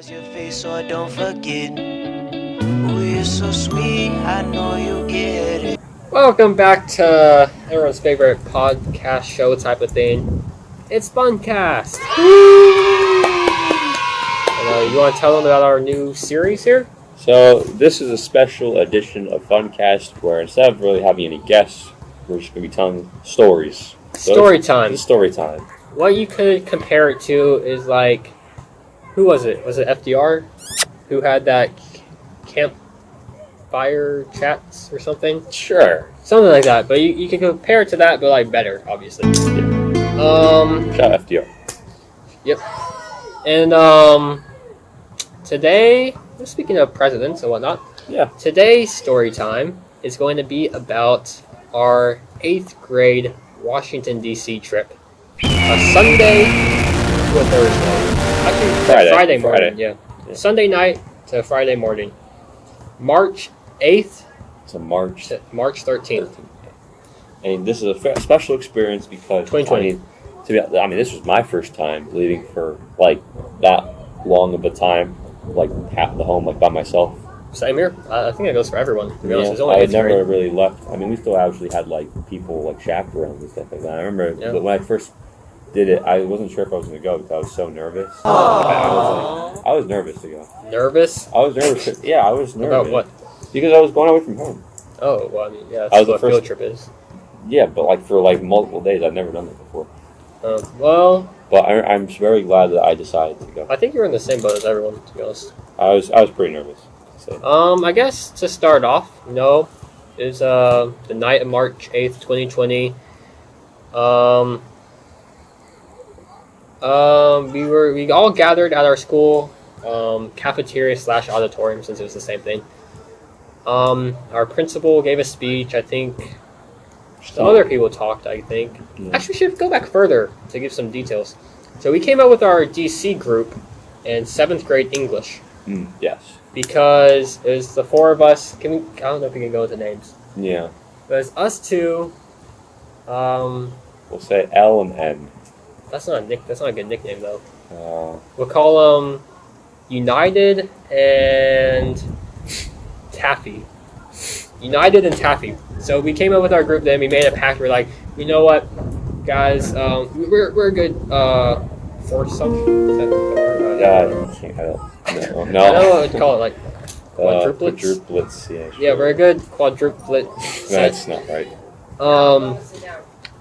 your face so I don't forget. Oh, you're so sweet, I know you get it. Welcome back to everyone's favorite podcast show type of thing. It's Funcast. You want to tell them about our new series here? So this is a special edition of Funcast where instead of really having any guests, we're just going to be telling stories. Storytime. Story time. What you could compare it to is like, who was it? Was it FDR who had that campfire chats or something? Sure. Something like that. But you can compare it to that, but like better, obviously. Yeah. Shout out FDR. Yep. And today, speaking of presidents and whatnot, today's story time is going to be about our 8th grade Washington, D.C. trip. A Sunday to a Thursday. Actually, Friday morning, yeah. Sunday night to Friday morning. March 8th to March 13th. And this is a special experience because 2020. This was my first time leaving for like that long of a time, like half the home, like by myself. Same here. I think that goes for everyone. To be honest, it's only I had 8th never grade. really left. I mean, we still actually had like people like chaperones and stuff like that. I remember when I first did it, I wasn't sure if I was going to go because I was so nervous. I was nervous to go. Nervous? I was nervous. Yeah, I was nervous. About what? Because I was going away from home. Oh, well, I mean, yeah, that's what a field trip is. Yeah, but like for like multiple days, I've never done that before. Well. But I'm very glad that I decided to go. I think you're in the same boat as everyone, to be honest. I was pretty nervous. So. I guess to start off, is the night of March 8th, 2020. We all gathered at our school cafeteria / auditorium, since it was the same thing. Our principal gave a speech. I think some other people talked. I think actually we should go back further to give some details. So we came out with our DC group in 7th grade English. Yes. Because it was the four of us. I don't know if we can go into names. Yeah. But it's us two. We'll say L and N. That's not a good nickname though. We'll call them United and Taffy. United and Taffy. So we came up with our group. Then we made a pact. We're like, you know what, guys? We're a good foursome. Is that the word? No. I don't know what I'd call it, like quadruplets. Quadruplets, yeah. We're a good quadruplet. That's not right.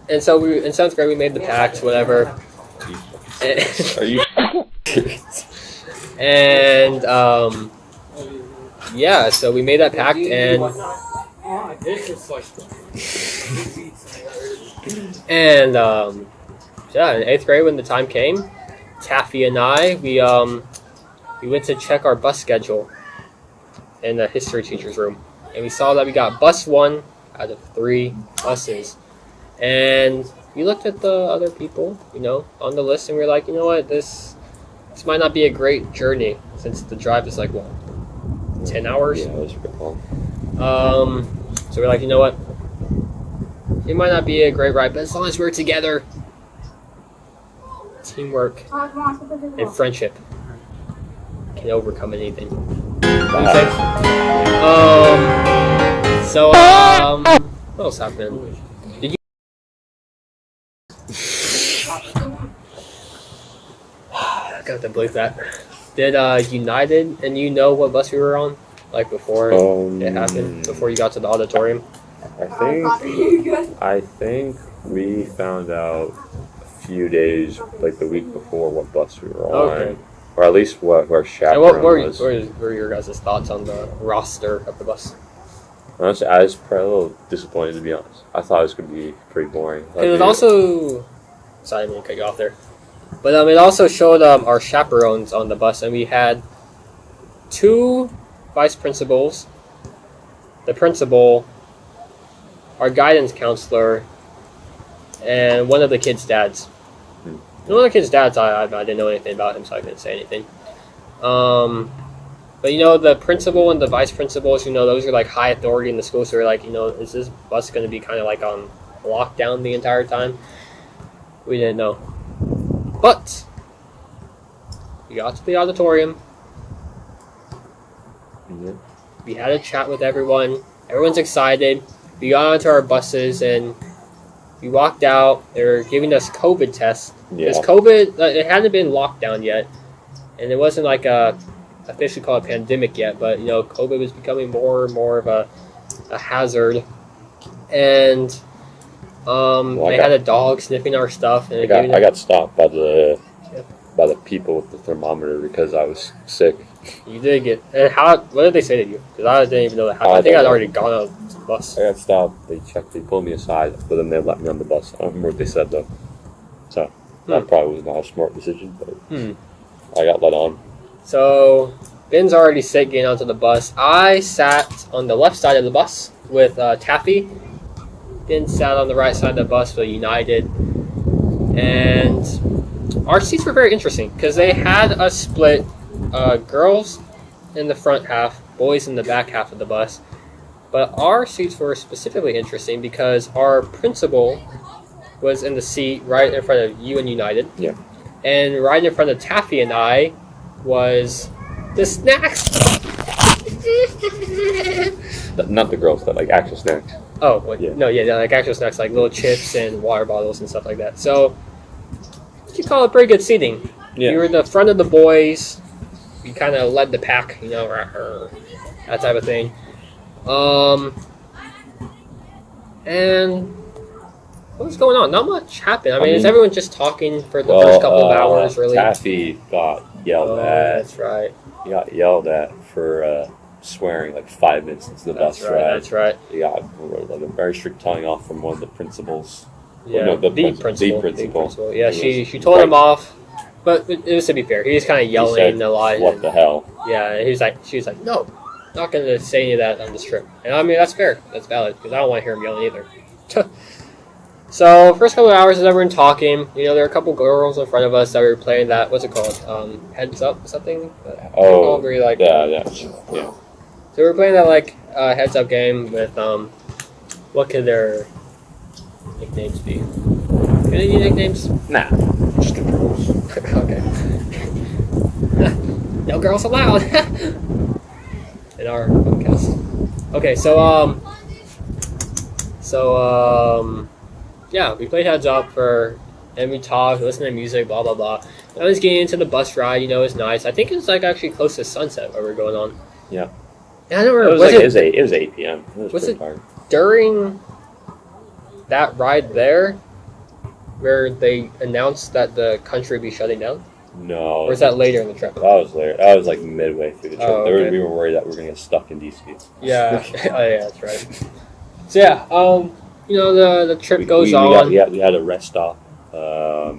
And so in 7th grade we made the pact, whatever. Are you? And so we made that pact, and in 8th grade when the time came, Taffy and I we went to check our bus schedule in the history teacher's room, and we saw that we got bus 1 out of 3 buses. And we looked at the other people, on the list, and we were like, you know what, this might not be a great journey, since the drive is like, 10 hours? Yeah, it was pretty long. So we're like, you know what, it might not be a great ride, but as long as we're together, teamwork and friendship can overcome anything. Okay. What else happened? Did you? I got to believe that. Did United and you know what bus we were on? Like before it happened? Before you got to the auditorium? I think we found out a few days, like the week before, what bus we were on. Okay. Or at least what our chaperone was. What were your guys' thoughts on the roster of the bus? Honestly, I was probably a little disappointed, to be honest. I thought it was going to be pretty boring. It was also... Sorry, I didn't mean to cut you off there. But it also showed our chaperones on the bus, and we had 2 vice principals, the principal, our guidance counselor, and one of the kids' dads. One of the kids' dads, I didn't know anything about him, so I couldn't say anything. But the principal and the vice principals, those are like high authority in the school, so we're like, is this bus going to be kind of like on lockdown the entire time? We didn't know. But we got to the auditorium, Yeah. We had a chat with everyone. Everyone's excited. We got onto our buses and we walked out. They were giving us COVID tests. Because COVID, it hadn't been locked down yet. And it wasn't like officially called a pandemic yet. But, COVID was becoming more and more of a hazard. And they had a dog sniffing our stuff. And I got stopped by the people with the thermometer because I was sick. You did get. And what did they say to you? Because I didn't even know that happened. I think I'd already gone out of the bus. I got stopped. They checked. They pulled me aside, but then they let me on the bus. I don't remember what they said though. So that probably was not a smart decision, but I got let on. So Ben's already sick getting onto the bus. I sat on the left side of the bus with Taffy. Ben sat on the right side of the bus with United. And our seats were very interesting because they had us split girls in the front half, boys in the back half of the bus. But our seats were specifically interesting because our principal was in the seat right in front of you and United. Yeah. And right in front of Taffy and I was the snacks. Not the girls, but like actual snacks. Oh, what? Yeah. No, yeah, like actual snacks, like little chips and water bottles and stuff like that. So you call it pretty good seating. Yeah. You were in the front of the boys. You kind of led the pack, that type of thing. And what was going on? Not much happened. I mean, is everyone just talking for the first couple of hours, really? Taffy got yelled at. That's right. He got yelled at for swearing like 5 minutes into the bus ride. That's right. He got like a very strict telling off from one of the principals. Yeah, no, the principal. principal. Yeah, she told him off, but it was to be fair. He was kind of yelling a lot. What the hell? Yeah, she was like, no, not going to say any of that on this trip. And I mean, that's fair. That's valid because I don't want to hear him yelling either. So, first couple of hours of everyone talking, there were a couple girls in front of us that were playing that, what's it called? Heads Up something? Yeah. So we were playing that heads up game with what could their nicknames be? Could they be nicknames? Nah, just the girls. Okay. No girls allowed in our podcast. Okay, yeah, we played heads up and we talked, listened to music, blah blah blah. I was getting into the bus ride, it was nice. I think it was actually close to sunset where we were going on. Yeah. And I don't remember. It was 8 p.m. It was hard. During that ride there where they announced that the country would be shutting down? No. Or was that later in the trip? That was later. That was like midway through the trip. Oh, okay. We were worried that we were going to get stuck in DC. Yeah. Oh, yeah, that's right. So yeah, the trip goes on. We had a rest stop, I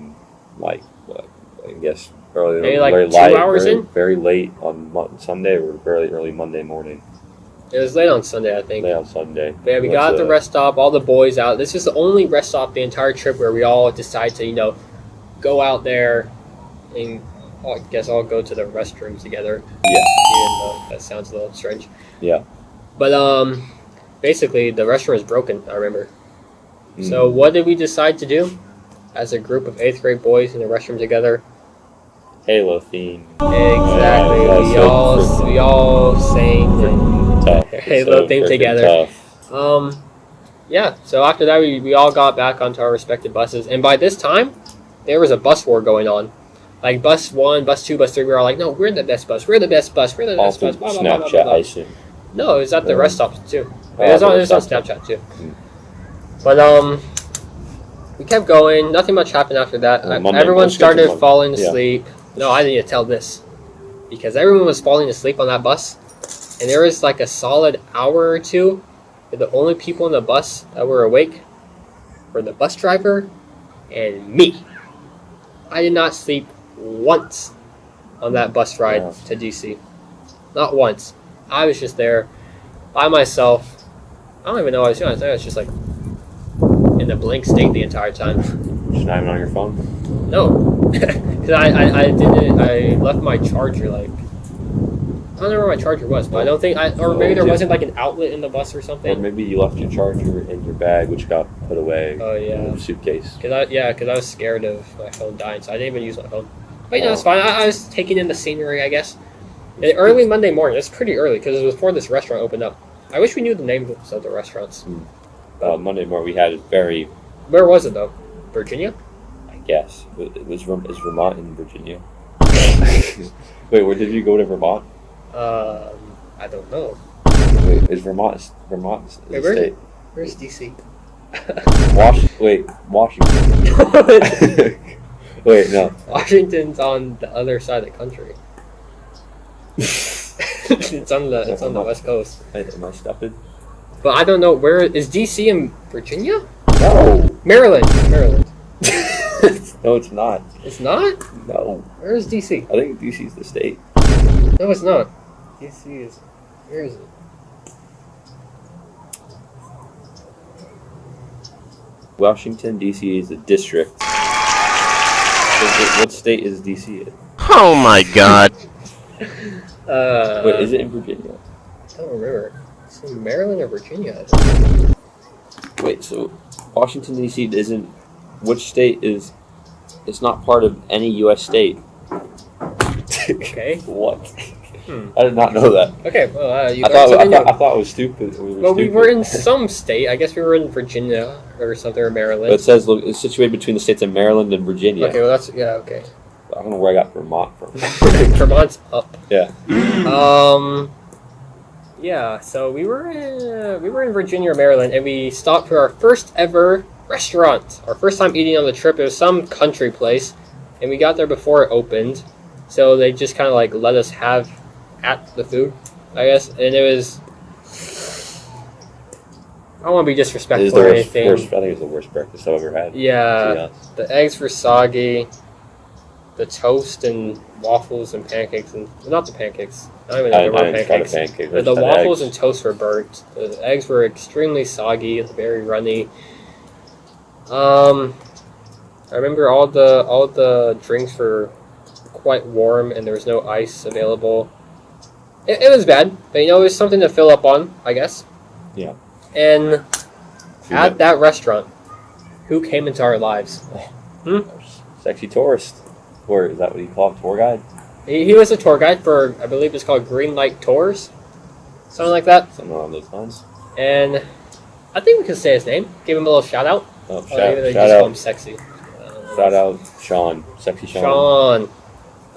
guess early, maybe very 2 light, hours very, in? very late on Sunday or very early Monday morning. It was late on Sunday, I think. Late on Sunday. But yeah, we got at the rest stop, all the boys out. This is the only rest stop the entire trip where we all decide to, go out there and I guess all go to the restrooms together. Yeah. Even though that sounds a little strange. Yeah. But basically the restroom was broken, I remember. So what did we decide to do as a group of 8th grade boys in the restroom together? Halo theme. Exactly. We all sang Halo theme together. Tough. Yeah. So after that, we all got back onto our respective buses, and by this time, there was a bus war going on. Like bus 1, bus 2, bus 3, we were all like, "No, we're the best bus. We're the best bus. We're the best bus." Blah, blah, blah, blah, Snapchat, blah. I assume. No, it was at the rest stops too. Oh, It was on Snapchat too. But we kept going. Nothing much happened after that. Everyone started falling asleep. No, I didn't tell this because everyone was falling asleep on that bus, and there was like a solid hour or two where the only people in the bus that were awake were the bus driver and me. I did not sleep once on that bus ride to DC. Not once. I was just there by myself. I don't even know what I was doing. I was just like in a blank state the entire time. Just not even on your phone? No. Because I left my charger I don't know where my charger was, but I don't think maybe there wasn't like an outlet in the bus or something. Or maybe you left your charger in your bag, which got put away in your suitcase. Because I was scared of my phone dying, so I didn't even use my phone. But it's fine. I was taking in the scenery, I guess. Early Monday morning. It's pretty early because it was before this restaurant opened up. I wish we knew the names of the restaurants. Monday morning we had very. Where was it though? Virginia? I guess is Vermont in Virginia? Wait, where did you go to Vermont? I don't know. Wait, is Vermont a state? Where's DC? Washington. Wait, no. Washington's on the other side of the country. it's on the West Coast. Am I stupid? But I don't know where is DC in Virginia? No. Maryland. No, it's not. It's not? No. Where is DC? I think DC is the state. No, it's not. DC is. Where is it? Washington, D.C. is a district. What state is D.C. in? Oh my god. Wait, is it in Virginia? I don't remember. It's in Maryland or Virginia, I think. Wait, so Washington, D.C. isn't... Which state is... It's not part of any U.S. state. Okay. What? I did not know that. Okay, well, you I thought it was stupid. We were in some state. I guess we were in Virginia or something, or Maryland. But it says, look, it's situated between the states of Maryland and Virginia. Okay, well, that's... Yeah, okay. I don't know where I got Vermont from. Vermont's up. Yeah. Yeah, so we were in Virginia or Maryland, and we stopped for our first ever restaurant. Our first time eating on the trip. It was some country place, and we got there before it opened. So they just kind of like let us have at the food, I guess. And it was... I don't want to be disrespectful or anything. I think it was the worst breakfast I've ever had. Yeah, the eggs were soggy. The toast and waffles and pancakes, and well, not the pancakes. I don't even know if they were pancakes. The waffles and toast were burnt. The eggs were extremely soggy, very runny. I remember all the drinks were quite warm, and there was no ice available. It was bad, but it was something to fill up on, I guess. Yeah. And at that restaurant, who came into our lives? Sexy tourist. Or is that what you call a tour guide? He was a tour guide for, I believe it's called Green Light Tours. Something like that. Something along those lines. And I think we can say his name. Give him a little shout out. Oh, shout out. Call him Sexy. Shout out Sean. Sexy Sean. Sean,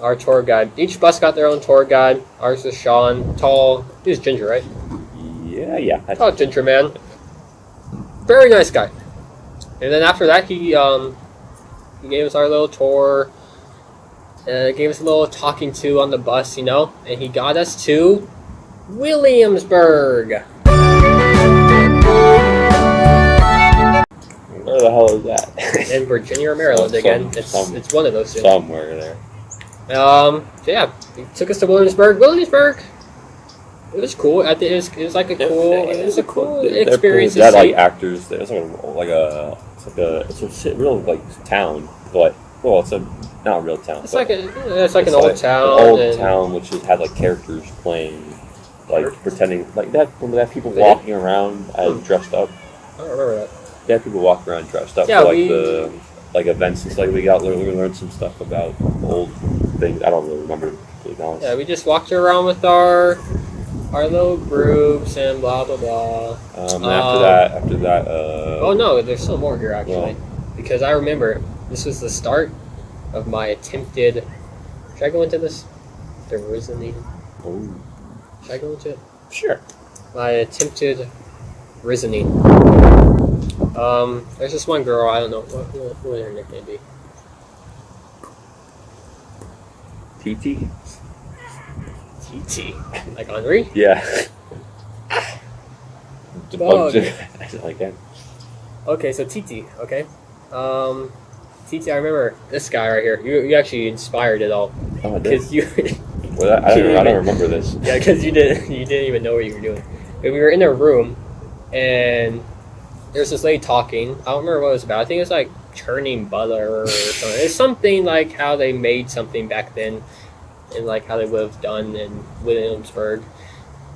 our tour guide. Each bus got their own tour guide. Ours was Sean. Tall. He was ginger, right? Yeah. Tall ginger man. Very nice guy. And then after that, he gave us our little tour. Gave us a little talking to on the bus, and he got us to Williamsburg. Where the hell is that? In Virginia or Maryland again. It's one of those two. Somewhere there. So yeah, he took us to Williamsburg. It was cool. I think it was like a cool experience. They had like actors. It's a real like town, but it's not a real town. It's like an old town. An old town which had like characters playing, like pretending like that. Remember that people walking around dressed up. I don't remember that. They had people walking around dressed up for the events and stuff. We learned some stuff about old things. I don't really remember, to be honest. Yeah, we just walked around with our little groups and blah blah blah. After that. Oh no, there's still more here actually, because I remember this was the start of my attempted. Should I go into this? The reasoning. Oh. Should I go into it? Sure. My attempted reasoning. There's this one girl. I don't know what would her nickname be. TT. TT. Like Henri? Yeah. Oh, okay. Like that. Okay, so TT. Okay. TT. I remember this guy right here. You actually inspired it all. Oh, I did. Because you. Well, I don't remember this. Yeah, because you didn't even know what you were doing. But we were in a room, and there's this lady talking. I don't remember what it was about. I think it was like churning butter or something. It's something like how they made something back then, and like how they would have done in Williamsburg.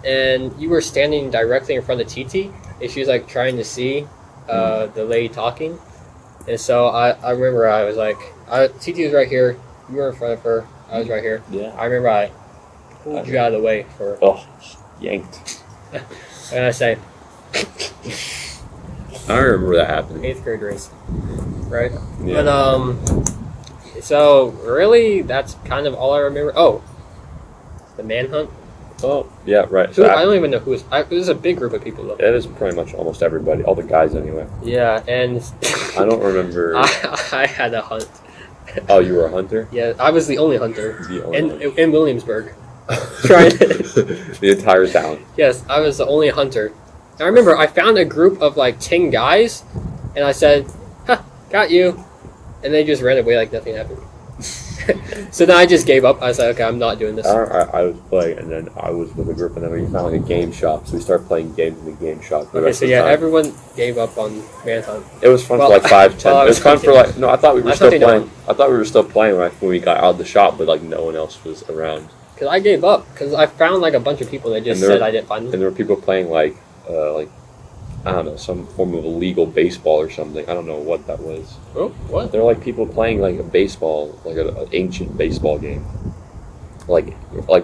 And you were standing directly in front of TT, and she was like trying to see the lady talking. And so I remember I was like, TT was right here. You were in front of her. I was right here. Yeah. I remember I pulled you out of the way for. Oh, yanked. What did I say? I don't remember that happening. 8th grade race, right? Yeah. But so really, that's kind of all I remember. Oh, the manhunt. Oh, yeah, right. Who, So I don't even know who it was. It was a big group of people though. it is pretty much almost everybody, all the guys anyway. Yeah, and I don't remember. I had a hunt. Oh, you were a hunter? Yeah, I was the only hunter The only hunter. in Williamsburg. Trying to, The entire town. yes, I was the only hunter. I remember I found a group of like 10 guys, and I said, "Huh, got you," and they just ran away like nothing happened. So then I just gave up. I was like, "Okay, I'm not doing this." I was playing, and then I was with a group, and then we found like a game shop, so we started playing games in the game shop. For the Okay, rest so of the yeah, time. everyone gave up on manhunt. It was fun Well, for like 5, 10. well, I It was was fun for hunting. like no. I thought we were I was still hunting playing. down. I thought we were still playing when we got out of the shop, but like no one else was around. Because I gave up. Because I found like a bunch of people that just And there said I didn't find And them. there were people playing like I don't know, some form of illegal baseball or something. I don't know what that was. Oh, what? There were like people playing like a baseball, like an ancient baseball game. Like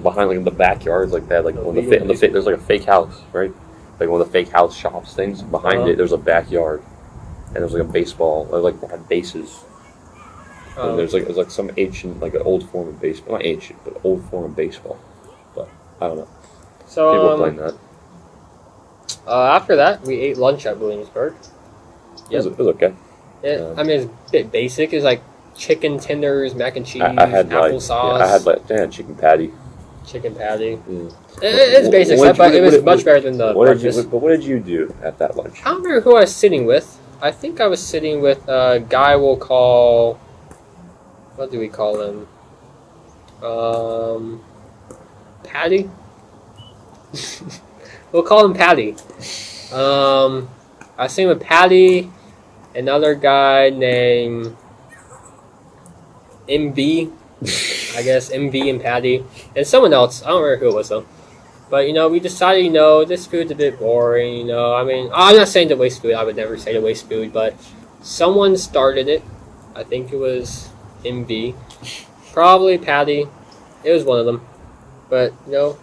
behind like in the backyards, like that, like on the there's like a fake house, right? Like one of the fake house shops things. Behind it, there's a backyard, and there's like a baseball, like had bases. And there's like some ancient, like an old form of baseball, not ancient, but old form of baseball. But I don't know. So People playing that. After that, we ate lunch at Williamsburg. It was okay. I mean, it's a bit basic. It's like chicken tenders, mac and cheese, I had applesauce. I had like chicken patty. Chicken patty. Mm. It's basic stuff, but it was much better than the breakfast. What did you do at that lunch? I don't remember who I was sitting with. I think I was sitting with a guy we'll call... What do we call him? Patty? We'll call him Patty. I was sitting with Patty, another guy named MB. I guess MV and Patty, and someone else. I don't remember who it was though. But we decided, this food's a bit boring. I mean, I'm not saying to waste food. I would never say to waste food, but someone started it. I think it was MV, probably Patty. It was one of them. But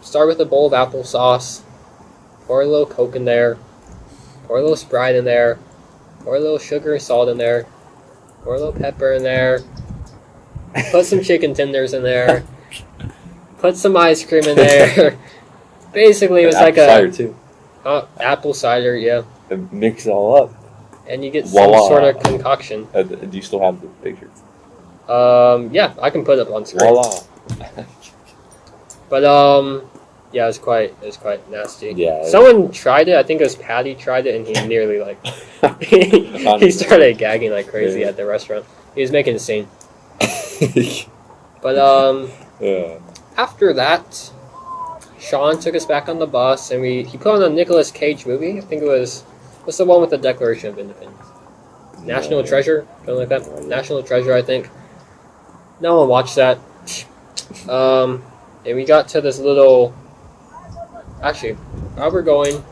start with a bowl of applesauce. Pour a little Coke in there. Pour a little Sprite in there. Pour a little sugar and salt in there. Pour a little pepper in there. Put some chicken tenders in there. Put some ice cream in there. Basically, it was like cider too. Apple cider, yeah. And mix it all up. And you get some Voila. sort of concoction. Do you still have the picture? Yeah, I can put it up on screen. Voila. But yeah, it was quite nasty. Yeah. Someone tried it. I think it was Patty tried it, and he nearly he started gagging like crazy at the restaurant. He was making a scene. But Yeah. after that, Sean took us back on the bus, and he put on a Nicolas Cage movie. I think it was what's the one with the Declaration of Independence? National Treasure, something like that. Yeah. National Treasure, I think. No one watched that. And we got to this little. Actually, while we're going,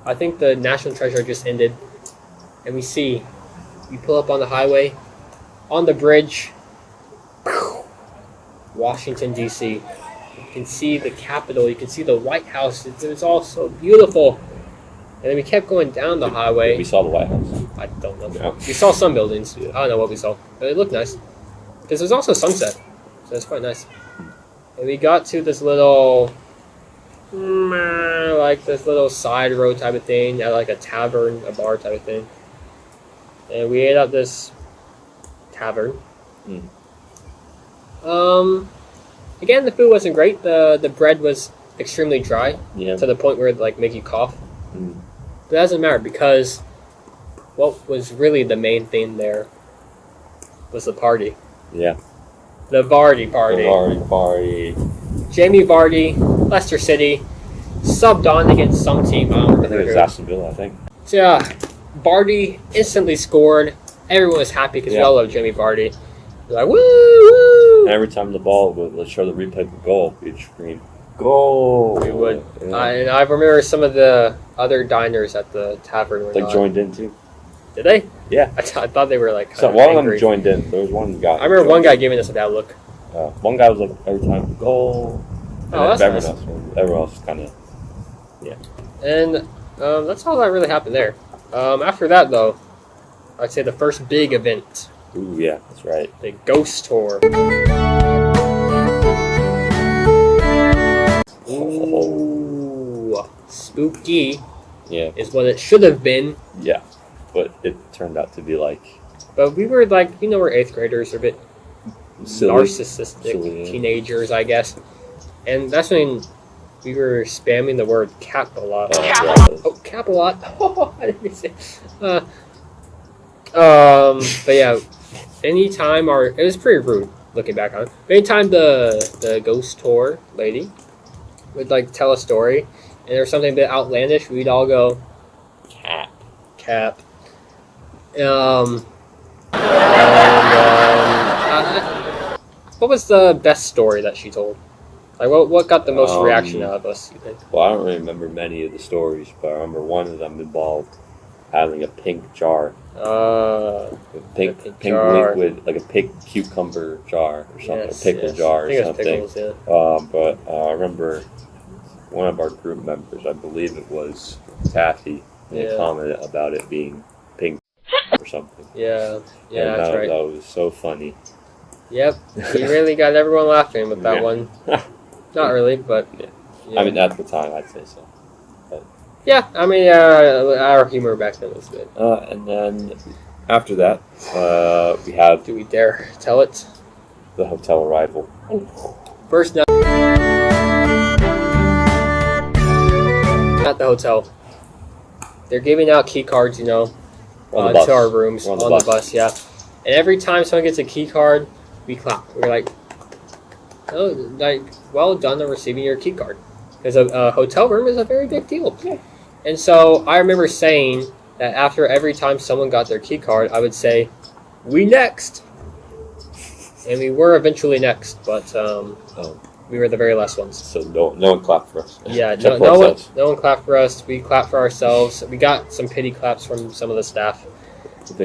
I think the National Treasure just ended, and we pull up on the highway, on the bridge, Washington D.C. You can see the Capitol. You can see the White House. It was all so beautiful. And then we kept going down the highway. We saw the White House. I don't know. Yeah. We saw some buildings. I don't know what we saw. But it looked nice. Because there's also sunset. So it's quite nice. And we got to this little... like this little side road type of thing. At like a tavern, a bar type of thing. And we ate at this tavern. Again, the food wasn't great. The bread was extremely dry. Yeah. To the point where it like make you cough. Mm. But that doesn't matter because what was really the main thing there was the party. Yeah. The Vardy party. Party. Jamie Vardy, Leicester City, subbed on against some team. I don't I think remember it was who. Aston Villa, I think. So yeah, Vardy instantly scored. Everyone was happy because we all love Jamie Vardy. They're like, woo, woo! And every time the ball would, let's show the replay of the goal, we'd scream, goal! We would. Yeah. And I remember some of the other diners at the tavern were Like not. joined in too. Did they? Yeah. I thought they were like So kind one of of them angry. joined in. There was one guy. I remember one guy giving us a bad look. One guy was like every time goal, Oh, that's nice. Everyone else kind of. And that's all that really happened there. After that, though, I'd say the first big event. Ooh, yeah, that's right. The ghost tour. Ooh, spooky. Yeah. Is what it should have been. Yeah, but it turned out to be like. But we were like, we're 8th graders, or a bit Silly. narcissistic teenagers, I guess. And that's when we were spamming the word cap a lot. Cap a lot. I didn't say. But yeah, anytime it was pretty rude looking back on it. Anytime the ghost tour lady would like tell a story, and there was something a bit outlandish, we'd all go cap. What was the best story that she told? Like, what got the most reaction out of us, you think? Well, I don't really remember many of the stories, but I remember one of them involved having a pink jar. Pink jar. liquid, like a pink cucumber jar or something, Yes, a pickle jar or something. Pickles, yeah. But I remember one of our group members, I believe it was Taffy, commented about it being pink or something. Yeah, that's right. That was so funny. Yep, he really got everyone laughing with that one. Not really, but... Yeah. I mean, at the time, I'd say so. But, yeah, I mean, our humor back then was good. And then, after that, we have... Do we dare tell it? The hotel arrival. First night at the hotel. They're giving out key cards, to our rooms on the bus, yeah. And every time someone gets a key card, we clap. We're like, well done on receiving your key card. Because a hotel room is a very big deal. Yeah. And so I remember saying that after every time someone got their key card, I would say, "We next." And we were eventually next, but we were the very last ones. So no one clapped for us. Yeah, no one clapped for us. We clapped for ourselves. We got some pity claps from some of the staff.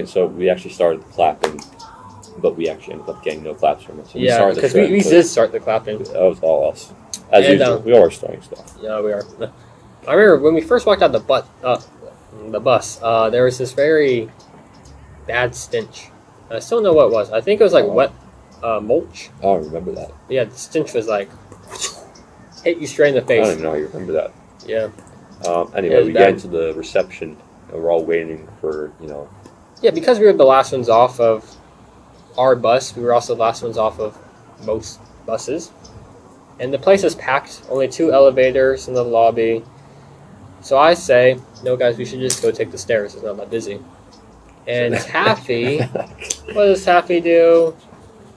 So we actually started clapping, but we actually ended up getting no claps from us. So yeah, because we did start the clapping. That was all us. As usual, we are starting stuff. Yeah, we are. I remember when we first walked out the bus, there was this very bad stench. I still don't know what it was. I think it was like wet mulch. I don't remember that. Yeah, the stench was like hit you straight in the face. I don't even know how you remember that. Yeah. Anyway, we get into the reception, and we're all waiting for, Yeah, because we were the last ones off of our bus, we were also the last ones off of most buses. And the place is packed, only 2 elevators in the lobby. So I say, no guys, we should just go take the stairs, it's not that busy. And Taffy, what does Taffy do?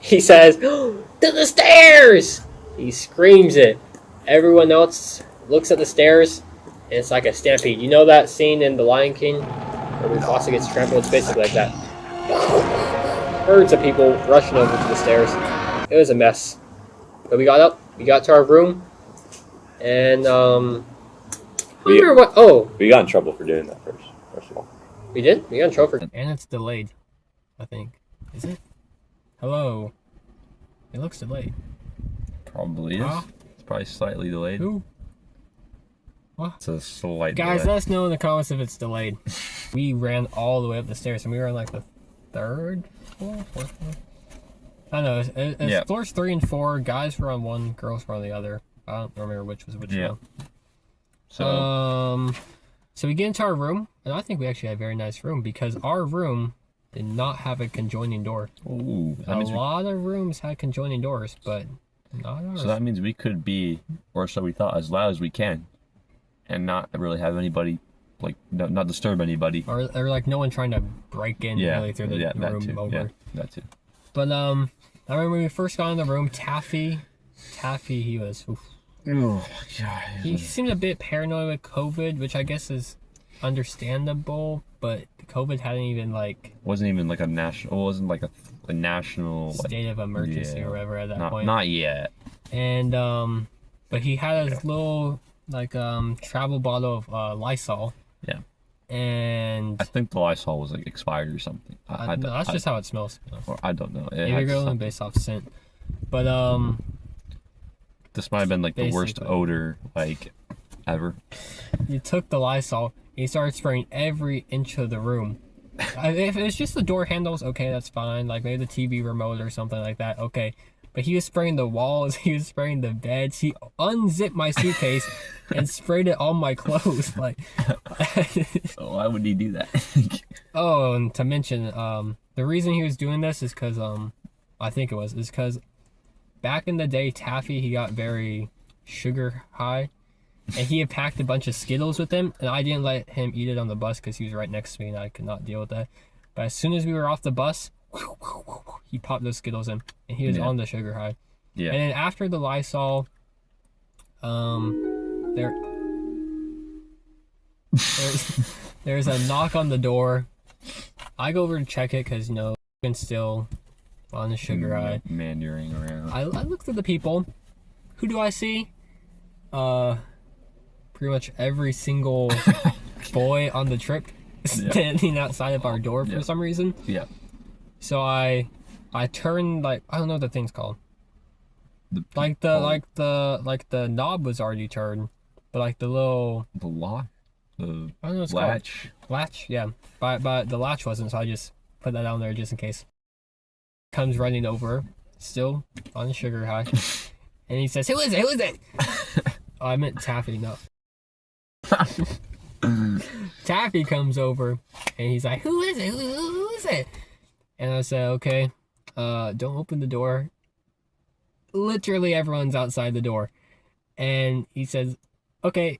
He says, "To the stairs!" He screams it. Everyone else looks at the stairs, and it's like a stampede. You know that scene in The Lion King where Mufasa gets trampled? It's basically like that. Herds of people rushing over to the stairs. It was a mess. But we got up, we got to our room, and we got in trouble for doing that first of all. We did? We got in trouble for... And it's delayed, I think. Is it? Hello. It looks delayed. Probably is. It's probably slightly delayed. Who? What? It's a slight Guys, delay. let us know in the comments if it's delayed. We ran all the way up the stairs, and we were on like the 3rd floor, 4th floor. I don't know. It's floors 3 and 4. Guys were on one, girls were on the other. I don't remember which was which one. So we get into our room, and I think we actually had a very nice room because our room did not have a conjoining door. Ooh, a lot of rooms had conjoining doors, but not ours. So that means we could be, or so we thought, as loud as we can, and not really have anybody, like, not disturb anybody. Or like no one trying to break in really through the room too. over. Yeah, that too. But I remember when we first got in the room, Taffy, he was... Oof. Oh, God. He seemed a bit paranoid with COVID, which I guess is understandable, but COVID hadn't even wasn't even like a national. It wasn't like a national state of emergency or whatever at that point. Not yet. And but he had his little travel bottle of Lysol. Yeah. And I think the Lysol was expired or something. That's just how it smells. Or I don't know. Maybe you're going based off scent, but This might have been like the worst Basically. odor like ever. You took the Lysol and you started spraying every inch of the room. If it was just the door handles, okay, that's fine. Like maybe the TV remote or something like that, okay. But he was spraying the walls, he was spraying the beds. He unzipped my suitcase and sprayed it on my clothes. Like, Why would he do that? oh, and to mention, the reason he was doing this is because, I think is because back in the day, Taffy, he got very sugar high. And he had packed a bunch of Skittles with him, and I didn't let him eat it on the bus because he was right next to me and I could not deal with that. But as soon as we were off the bus, he popped those Skittles in, and he was on the sugar high. Yeah. And then after the Lysol, there's a knock on the door. I go over to check it because, you know, I'm still on the sugar high. Meandering around. I look through the people. Who do I see? Pretty much every single boy on the trip standing outside of our door for some reason. Yeah. So I turned, like, I don't know what the thing's called. The knob was already turned, but like the little lock, I don't know what it's latch. called. Latch, yeah. But the latch wasn't, so I just put that down there just in case. Comes running over, still on a sugar high, and he says, "Who is it? Who is it?" Oh, I meant Taffy, no. Taffy comes over and he's like, "Who is it? Who is it?" And I said, "Okay, don't open the door." Literally everyone's outside the door, and he says, "Okay."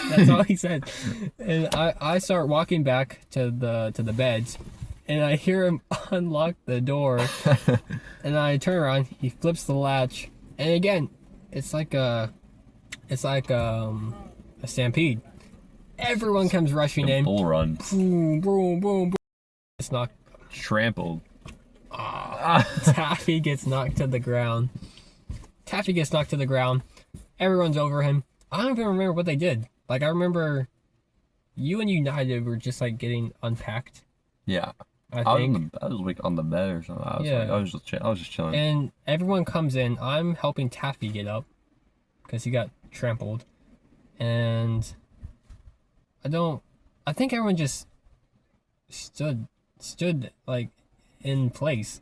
That's all he said. And I start walking back to the beds, and I hear him unlock the door, and I turn around. He flips the latch, and again, it's like a stampede. Everyone comes rushing in. Bull run. Boom, boom, boom, boom. It's knocked. Trampled. Taffy gets knocked to the ground. Everyone's over him. I don't even remember what they did. Like, I remember you and United were just like getting unpacked. Yeah. I think. I was like on the bed or something. I was just chilling. And everyone comes in. I'm helping Taffy get up because he got trampled. And I think everyone just stood like in place.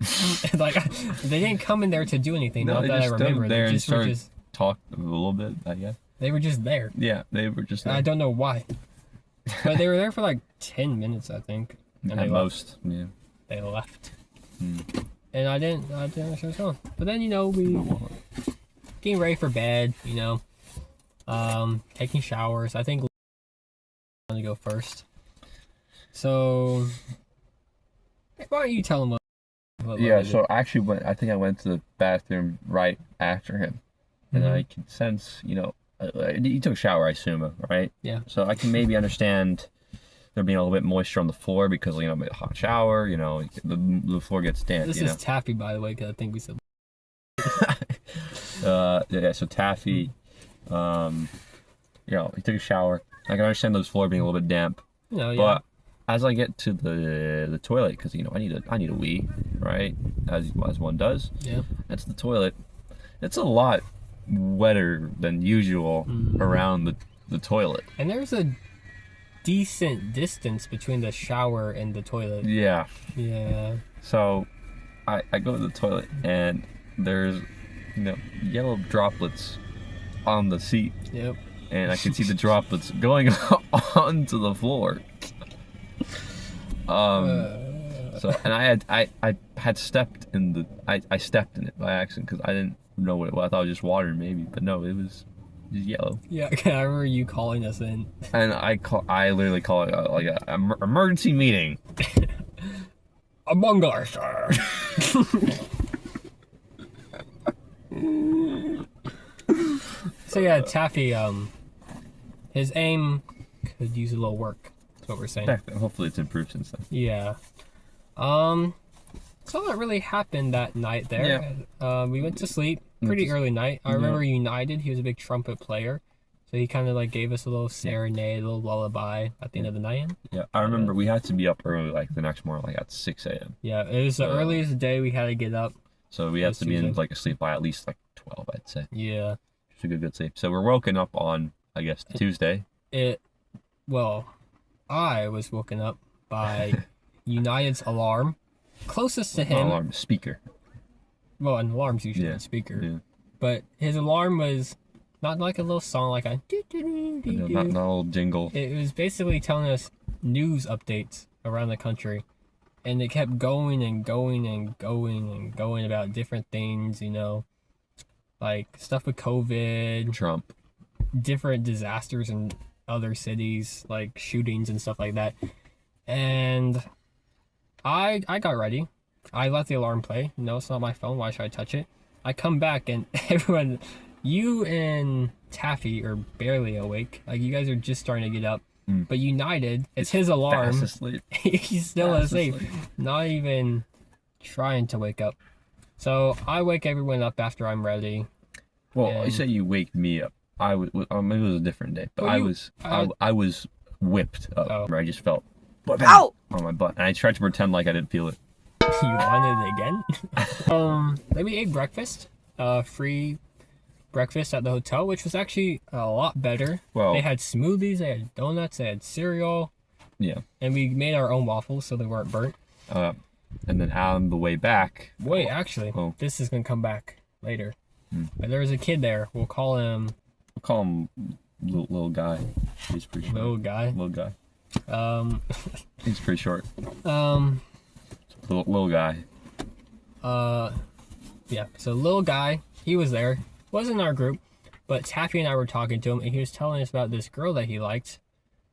Like, they didn't come in there to do anything. No, not they that I just stood remember. there They and just were started just talk a little bit, I guess. they were just there. Yeah, they were just there. I don't know why, but they were there for like 10 minutes, I think. And At they most, yeah. They left. And I didn't understand what was going. But then, you know, we getting ready for bed, you know, taking showers. I think I'm gonna go first. So why don't you tell him what Yeah, I did? so I actually I went to the bathroom right after him. And I can sense, you know, he took a shower, I assume, right? Yeah. So I can maybe understand there being a little bit moisture on the floor because, you know, a hot shower, you know, the floor gets damp. This you is know? Taffy, by the way, because I think we said. Yeah, so Taffy, you know, he took a shower. I can understand those floor being a little bit damp. You know, yeah. But as I get to the toilet, because, you know, I need a wee, right? As one does. Yeah. That's the toilet. It's a lot wetter than usual around the toilet. And there's a decent distance between the shower and the toilet. Yeah. Yeah. So I go to the toilet and there's, you know, yellow droplets on the seat. Yep. And I can see the droplets going onto the floor. So, and I had stepped in I stepped in it by accident because I didn't know what it was. I thought it was just water maybe, but no, it was just yellow. Yeah, I remember you calling us in. And I literally call it like a emergency meeting. Among us. So yeah, Taffy, his aim could use a little work. That's what we're saying. Hopefully it's improved since then. Yeah. So that really happened that night there. Yeah. We went to sleep pretty early night. I remember United, he was a big trumpet player. So he kind of like gave us a little serenade, a little lullaby at the end of the night. Yeah, I remember we had to be up early, like the next morning, like at 6 a.m. Yeah, it was the earliest day we had to get up. So we have That's to be in Tuesday. like asleep by at least like 12, I'd say. Yeah. It's a good sleep. So we're woken up on, I guess, Tuesday. Well, I was woken up by United's alarm. Closest to Not him. alarm, speaker. Well, an alarm's usually Yeah. on speaker. Yeah. But his alarm was not like a little song, like a Not a little jingle. It was basically telling us news updates around the country. And it kept going and going and going and going about different things, like stuff with COVID, Trump. different disasters in other cities, like shootings and stuff like that. And I got ready. I let the alarm play. No, it's not my phone. Why should I touch it? I come back and everyone, you and Taffy are barely awake. Like you guys are just starting to get up. But United, it's his alarm. Fast asleep. He's still asleep. Not even trying to wake up. So I wake everyone up after I'm ready. Well, And- you say you wake me up. It was a different day, but Well, I was whipped up. Oh. Where I just felt Ow! on my butt, and I tried to pretend like I didn't feel it. You wanted it again? Then we ate breakfast. Free breakfast at the hotel, which was actually a lot better. Well- they had smoothies, they had donuts, they had cereal, Yeah. and we made our own waffles so they weren't burnt. And then on the way back, Wait, actually, Oh. this is gonna come back later. But there was a kid there. We'll call him we'll call him little guy. He's pretty short. little guy. Little guy. Um, He's pretty short. um, Little guy. yeah. So little guy, he was there. Wasn't in our group, but Taffy and I were talking to him, and he was telling us about this girl that he liked.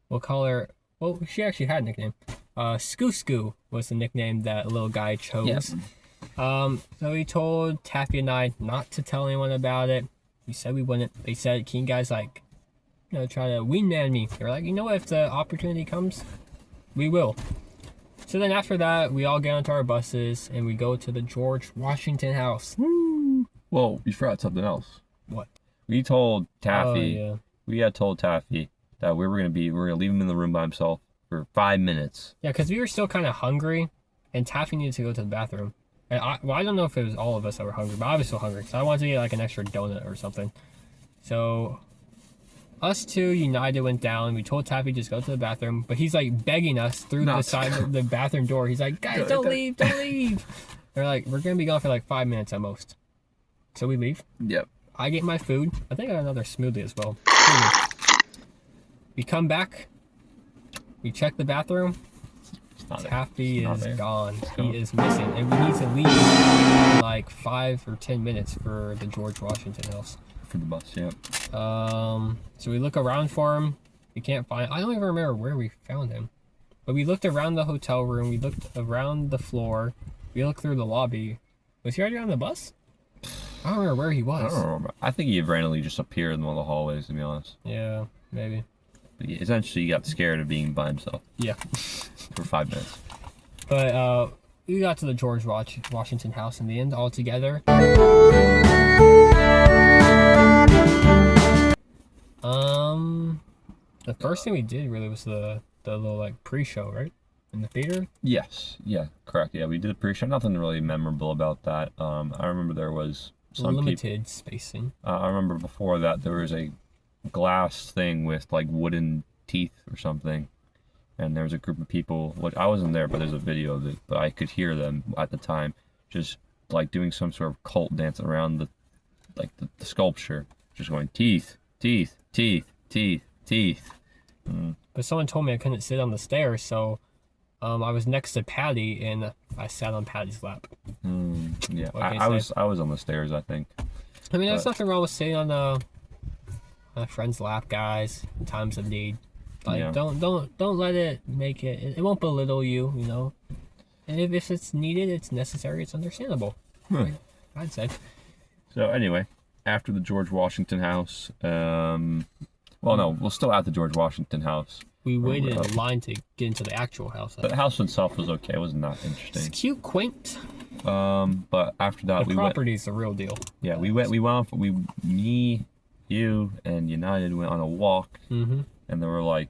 We'll call her. Well, she actually had a nickname. Skoo Skoo was the nickname that little guy chose. Yeah. So he told Taffy and I not to tell anyone about it. We said we wouldn't. They said, "Can you guys try to wingman me?" They were like, "You know what? If the opportunity comes, we will." So then after that, we all get onto our buses and we go to the George Washington House. Well, you forgot something else. What? We told Taffy. Oh, yeah. We had told Taffy that we were gonna leave him in the room by himself for 5 minutes. Yeah, because we were still kind of hungry, and Taffy needed to go to the bathroom. And I don't know if it was all of us that were hungry, but I was still hungry, so I wanted to get like an extra donut or something. So us two, United, went down. We told Taffy just go to the bathroom, but he's like begging us through the side of the bathroom door. He's like, "Guys, don't leave, don't leave." They're like, "We're gonna be gone for like 5 minutes at most." So we leave. Yep. I get my food. I think I got another smoothie as well. We come back. We check the bathroom. It's not there. Taffy It's not is there. gone. gone. He is missing, and we need to leave in like 5 or 10 minutes for the George Washington House. For the bus, yeah. So we look around for him. We can't find. I don't even remember where we found him, but we looked around the hotel room. We looked around the floor. We looked through the lobby. Was he already on the bus? I don't remember where he I was. don't remember. I think he randomly just appeared in one of the hallways, to be honest. Yeah, maybe. But yeah, essentially, he got scared of being by himself Yeah. for 5 minutes. But we got to the George Washington House in the end all together. The first thing we did really was the little like pre-show, right? In the theater. Yes, yeah, correct. Yeah, we did a pre-show. Nothing really memorable about that. I remember there was some Limited spacing. I remember before that there was a glass thing with like wooden teeth or something, and there was a group of people. Which I wasn't there, but there's a video of it. But I could hear them at the time, just like doing some sort of cult dance around the sculpture, just going teeth, teeth, teeth, teeth, teeth. But someone told me I couldn't sit on the stairs, so I was next to Patty and I sat on Patty's lap. Yeah, What can you I was on the stairs, I think. I mean, there's But- nothing wrong with sitting on a friend's lap, guys. In times of need, like Yeah. don't let it make it. It won't belittle you, you know. And if it's needed, it's necessary, it's understandable. Right? I'd say. So anyway, after the George Washington House, well, no, we're still at the George Washington House. We waited up. in line to get into the actual house. But the house itself was okay. It wasn't that It's interesting. cute, quaint. But after that, The we went. property's the real deal. Yeah, we went. Me, you, and United went on a walk, Mm-hmm. and there were like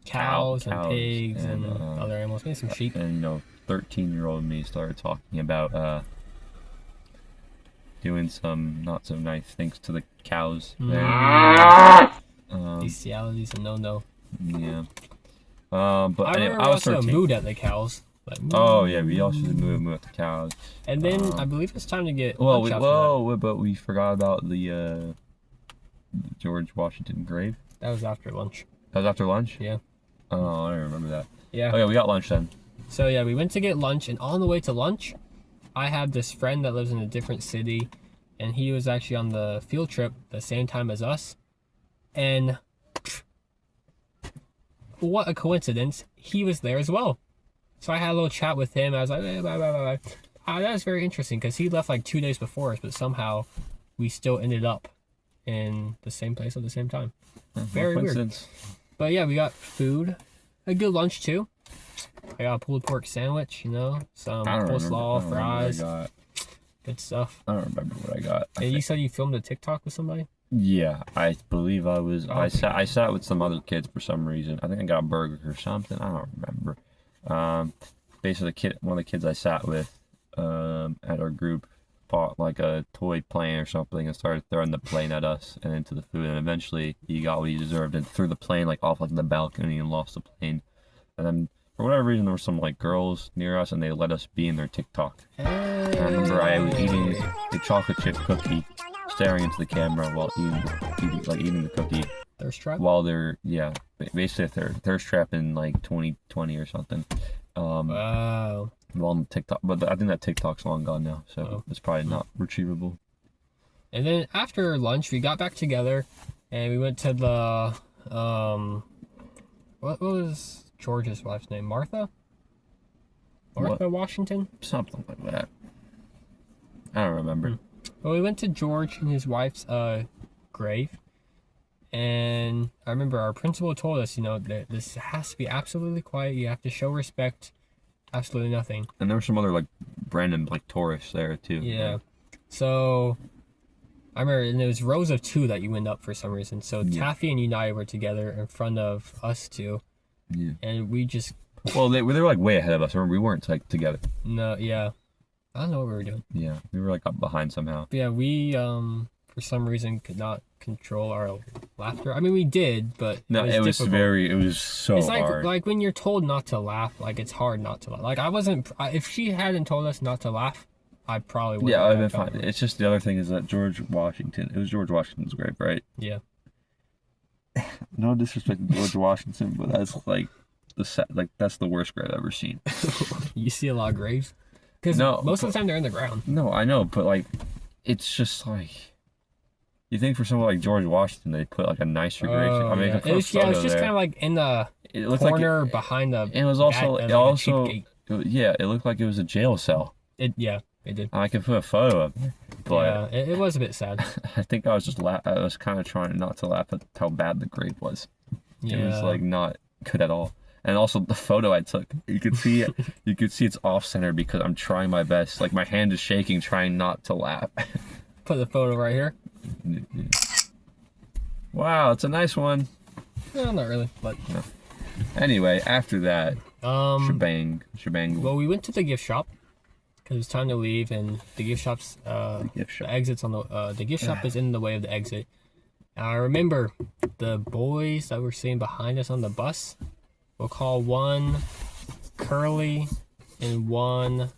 Cows and cows pigs and, and, other animals, maybe some sheep. and 13-year-old me started talking about doing some not so nice things to the cows. Mm. There. Bestiality's a no-no. Yeah. But I anyway, remember I was also 13. mooed at the cows. Like, Oh yeah, we also did moo at the cows. And then I believe it's time to get Well, lunch after that. but we forgot about the George Washington grave. That was after lunch. That was after lunch. Yeah. Oh, I don't remember that. Yeah. Oh yeah, we got lunch then. So yeah, we went to get lunch, and on the way to lunch, I have this friend that lives in a different city, and he was actually on the field trip the same time as us. And what a coincidence, he was there as well. So I had a little chat with him. I was like, blah, blah, blah, blah. That was very interesting because he left like 2 days before us, but somehow we still ended up in the same place at the same time. Very weird. But yeah, we got food, a good lunch too. I got a pulled pork sandwich, you know, some coleslaw, fries, good stuff. I don't remember what I got. And you said you filmed a TikTok with somebody? Yeah, I believe I was. I sat with some other kids for some reason. I think I got a burger or something. I don't remember. Basically, one of the kids I sat with at our group bought like a toy plane or something and started throwing the plane at us and into the food. And eventually, he got what he deserved and threw the plane like off like the balcony and lost the plane. And then for whatever reason, there were some like girls near us and they let us be in their TikTok. And I remember I was eating a chocolate chip cookie, staring into the camera while eating the cookie. Thirst trap? While they're basically if they're thirst trap in like 2020 or something. Wow. On TikTok, but I think that TikTok's long gone now, so it's probably not retrievable. And then after lunch, we got back together, and we went to the what was George's wife's name? Martha Washington? Something like that. I don't remember. Well, we went to George and his wife's grave, and I remember our principal told us, you know, that this has to be absolutely quiet. You have to show respect. Absolutely nothing. And there were some other like random like tourists there too. Yeah. So I remember, and it was rows of two that you went up for some reason. So Taffy and United were together in front of us two. Yeah. And we just. Well, they were like way ahead of us. Remember, we weren't like together. No. Yeah. I don't know what we were doing. Yeah, we were like up behind somehow. But yeah, we for some reason could not control our laughter. I mean, we did, but no, it was so it's like, hard. Like when you're told not to laugh, like it's hard not to laugh. Like I wasn't. If she hadn't told us not to laugh, I probably would. Yeah, I've been fine. It's just the other thing is that George Washington. It was George Washington's grave, right? Yeah. No disrespect to George Washington, but that's like that's the worst grave I've ever seen. You see a lot of graves. Because most of the time they're in the ground. No, I know, but like, it's just like, you think for someone like George Washington, they put like a nicer grave. I mean, yeah. It was just kind of like in the corner behind the. It was also, it looked like it was a jail cell. It did. I can put a photo of it, but yeah, it was a bit sad. I think I was just I was kind of trying not to laugh at how bad the grave was. Yeah. It was like not good at all. And also the photo I took, you could see it. You could see it's off center because I'm trying my best. Like my hand is shaking, trying not to laugh. Put the photo right here. Wow, it's a nice one. No, not really, but no. Anyway, after that, shebang. Well, we went to the gift shop because it was time to leave, and the gift shop's the exits on the gift shop is in the way of the exit. And I remember the boys that were sitting behind us on the bus. We'll call one Curly and one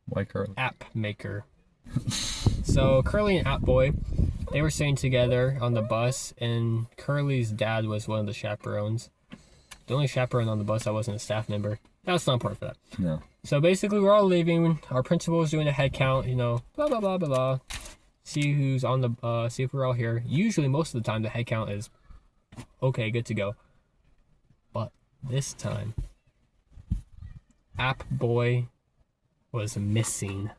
White Curly app maker. So Curly and App Boy, they were sitting together on the bus, and Curly's dad was one of the chaperones. The only chaperone on the bus that wasn't a staff member. That's not important for that. No. So basically, we're all leaving. Our principal is doing a head count. You know, blah blah blah blah blah. See who's on the. See if we're all here. Usually, most of the time, the head count is okay, good to go. But this time, App Boy was missing.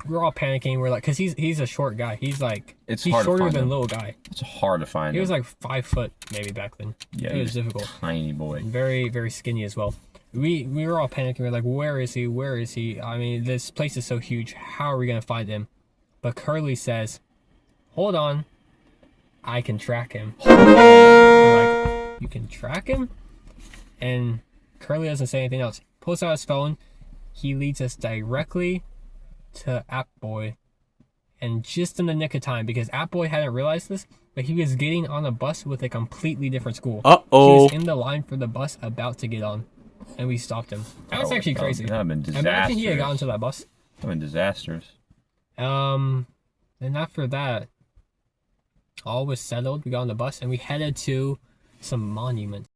We're all panicking. We're like, cause he's a short guy. He's like, he's shorter than little guy. It's hard to find him. He was like 5 foot maybe back then. Yeah, it was difficult. Tiny boy. Very, very skinny as well. We were all panicking. We're like, where is he? Where is he? I mean, this place is so huge. How are we gonna find him? But Curly says, hold on, I can track him. We're like, you can track him? And Curly doesn't say anything else. Pulls out his phone, he leads us directly to App Boy, and just in the nick of time, because App Boy hadn't realized this, but he was getting on a bus with a completely different school. He was in the line for the bus about to get on, and we stopped him. That was actually crazy. That would have been disastrous. Imagine he had gotten to that bus. That would have been disastrous. And after that, all was settled. We got on the bus and we headed to some monuments.